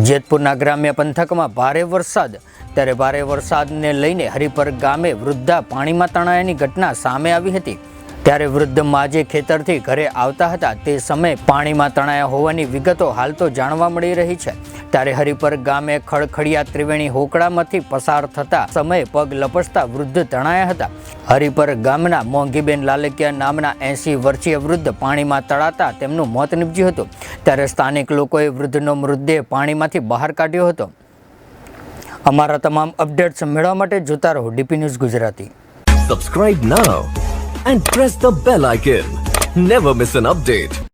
જેતપુરના ગ્રામ્ય પંથકમાં ભારે વરસાદ ત્યારે ભારે વરસાદને લઈને હરિપર ગામે વૃદ્ધા પાણીમાં તણાયાની ઘટના સામે આવી હતી। ત્યારે વૃદ્ધ માજે ખેતરથી ઘરે આવતા હતા તે સમયે પાણીમાં તણાયા હોવાની વિગતો હાલ તો જાણવા મળી રહી છે। ત્યારે હરિપર ગામે ખડખડિયા ત્રિવેણી હોકળામાંથી પસાર થતા સમયે પગ લપસતા વૃદ્ધ તણાયા હતા। હરિપર ગામના મોંઘીબેન લાલકિયા નામના 80 વર્ષીય વૃદ્ધ પાણીમાં તણાતા તેમનું મોત નીપજ્યું હતું। ત્યારે સ્થાનિક લોકોએ વૃદ્ધનો મૃતદેહ પાણીમાંથી બહાર કાઢ્યો હતો। અમારા તમામ અપડેટ્સ મેળવવા માટે જોતા રહો DP news Gujarati. Subscribe now and press the bell icon. Never miss an update.